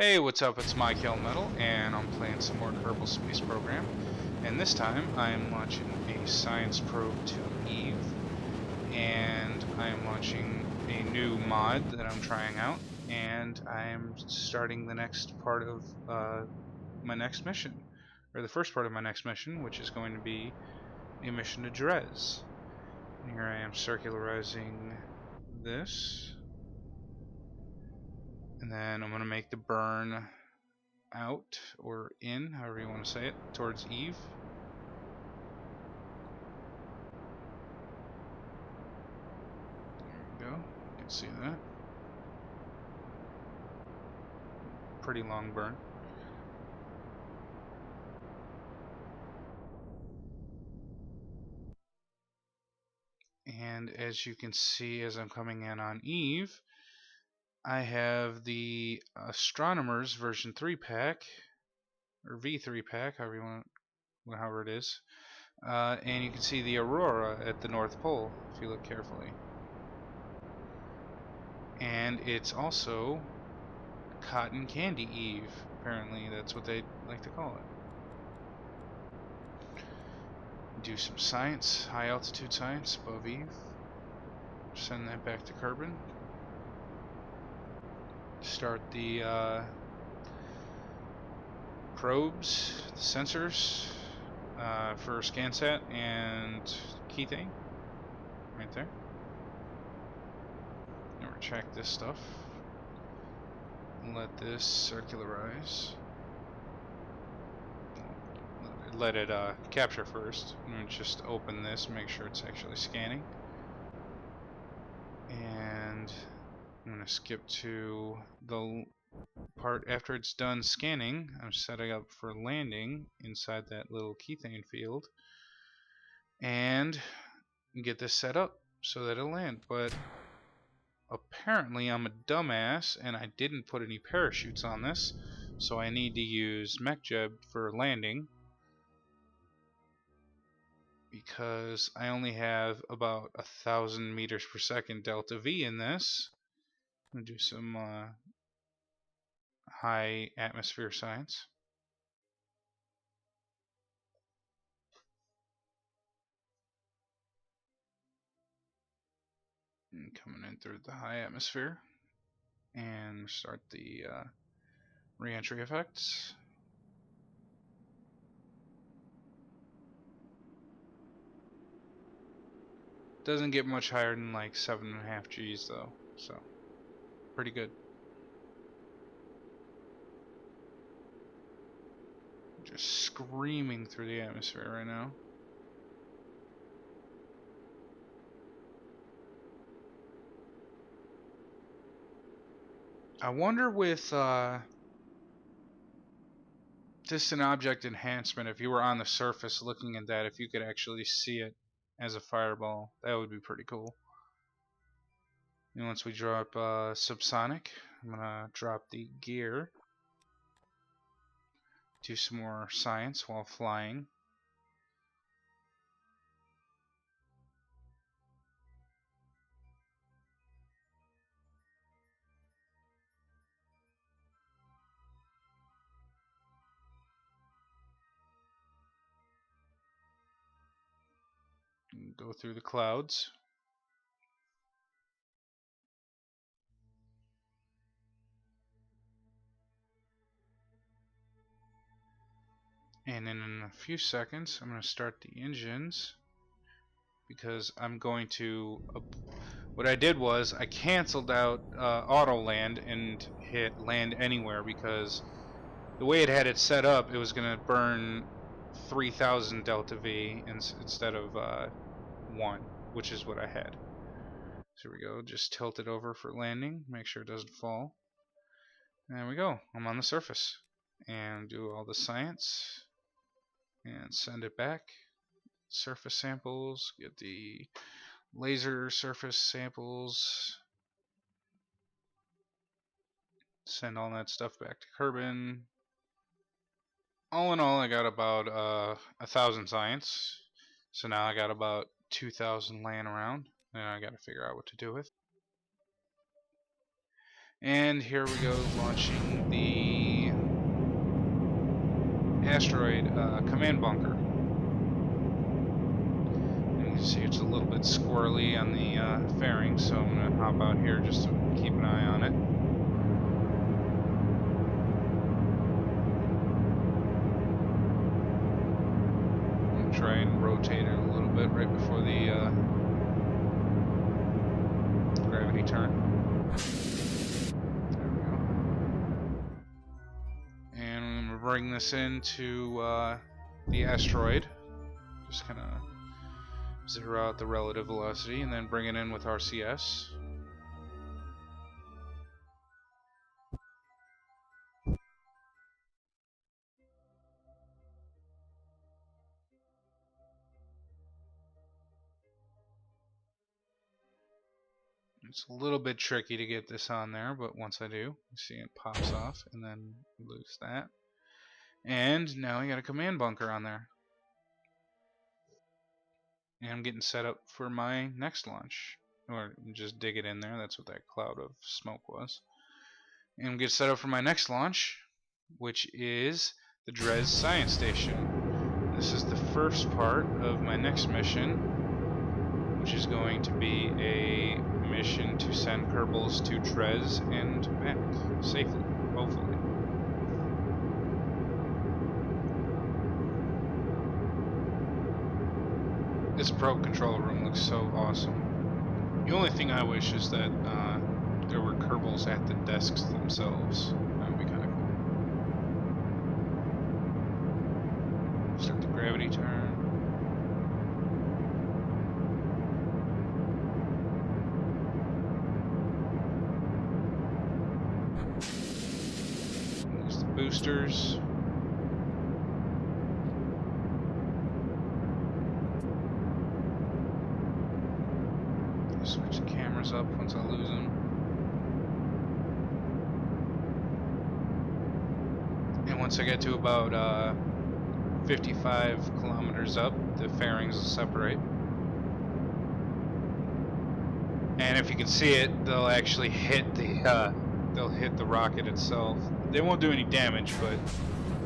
Hey, what's up? It's Mykill Metal, and I'm playing some more Kerbal Space Program. And this time, I'm launching a science probe to Eve, and I'm launching a new mod that I'm trying out, and I'm starting the next part of my next mission, or the first part of my next mission, which is going to be a mission to Dres. And here I am circularizing this. And then I'm going to make the burn out or in, however you want to say it, towards Eve. There we go. You can see that. Pretty long burn. And as you can see, as I'm coming in on Eve, I have the Astronomers version 3 pack, or V3 pack, however it is. And you can see the aurora at the North Pole, if you look carefully. And it's also Cotton Candy Eve. Apparently, that's what they like to call it. Do some science, high altitude science above Eve. Send that back to Kerbal. Start the probes, the sensors for ScanSat and Kethane. Right there. Now we'll check this stuff. Let this circularize. Let it capture first. I'm going to just open this, make sure it's actually scanning. And I'm going to skip to the part after it's done scanning. I'm setting up for landing inside that little Kethane field. And get this set up so that it'll land. But apparently I'm a dumbass and I didn't put any parachutes on this. So I need to use MechJeb for landing, because I only have about 1,000 meters per second delta V in this. I'm going to do some high atmosphere science. And coming in through the high atmosphere. And start the re-entry effects. Doesn't get much higher than like 7.5 Gs though, so pretty good. Just screaming through the atmosphere right now. I wonder with distant object enhancement, if you were on the surface looking at that, if you could actually see it as a fireball. That would be pretty cool. And once we drop subsonic, I'm gonna drop the gear, do some more science while flying. And go through the clouds. And in a few seconds, I'm going to start the engines, because I'm going to. What I did was I canceled out auto land and hit land anywhere, because the way it had it set up, it was going to burn 3,000 delta V instead of 1, which is what I had. So here we go. Just tilt it over for landing. Make sure it doesn't fall. There we go. I'm on the surface. And do all the science. And send it back. Surface samples. Get the laser surface samples. Send all that stuff back to Kerbal. All in all, I got about 1,000 science. So now I got about 2,000 laying around. And I got to figure out what to do with. And here we go, launching the asteroid command bunker. And you can see it's a little bit squirrely on the fairing, so I'm going to hop out here just to keep an eye on it. I'm going to try and rotate it a little bit right before the gravity turn. There we go. And I'm going to bring this into the asteroid. Just kind of zero out the relative velocity and then bring it in with RCS. It's a little bit tricky to get this on there, but once I do, you see it pops off and then lose that. And now I got a command bunker on there. And I'm getting set up for my next launch. Or just dig it in there, that's what that cloud of smoke was. And I'm getting set up for my next launch, which is the Dres Science Station. This is the first part of my next mission, which is going to be a mission to send Kerbals to Dres and back safely, hopefully. This probe control room looks so awesome. The only thing I wish is that there were Kerbals at the desks themselves. That would be kind of cool. Start the gravity turn. Use the boosters. Switch the cameras up once I lose them. And once I get to about 55 kilometers up, the fairings will separate. And if you can see it, they'll actually hit the rocket itself. They won't do any damage, but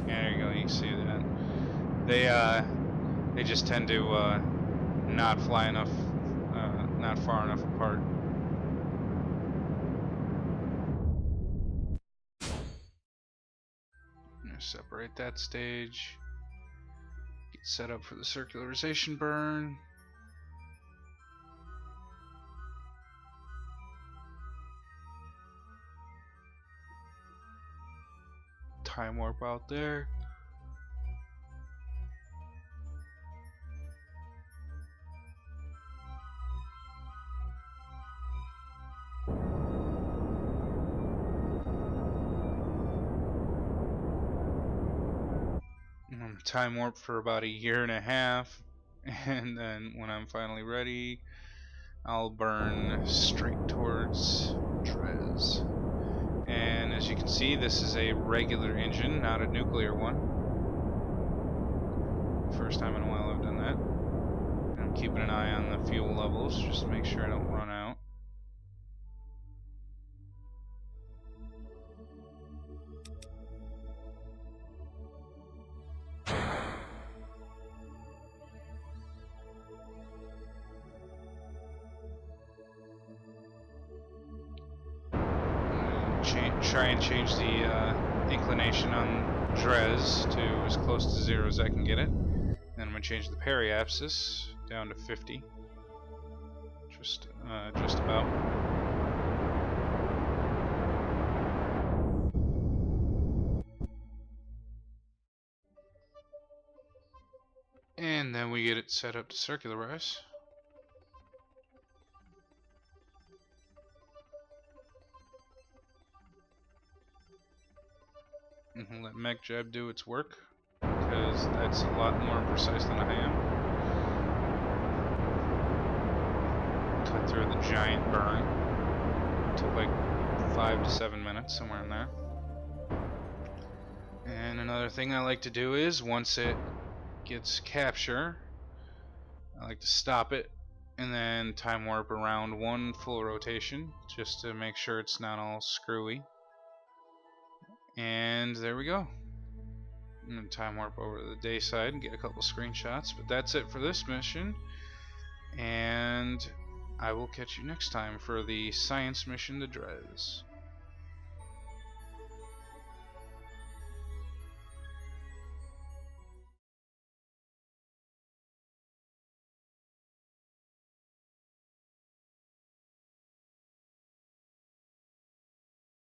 yeah, there you go. You can see that. They just tend to not fly enough. Not far enough apart. I'm going to separate that stage. Get set up for the circularization burn. Time warp out there. Time warp for about 1.5 years, and then when I'm finally ready, I'll burn straight towards Dres. And as you can see, this is a regular engine, not a nuclear one. First time in a while I've done that. And I'm keeping an eye on the fuel levels just to make sure I don't run out. Try and change the inclination on Dres to as close to 0 as I can get it. Then I'm going to change the periapsis down to 50. Just about. And then we get it set up to circularize. And let MechJeb do its work, because that's a lot more precise than I am. Cut through the giant burn. Took like 5 to 7 minutes, somewhere in there. And another thing I like to do is, once it gets capture, I like to stop it and then time warp around one full rotation just to make sure it's not all screwy. And there we go. I'm going to time warp over to the day side and get a couple screenshots. But that's it for this mission. And I will catch you next time for the science mission to Dres.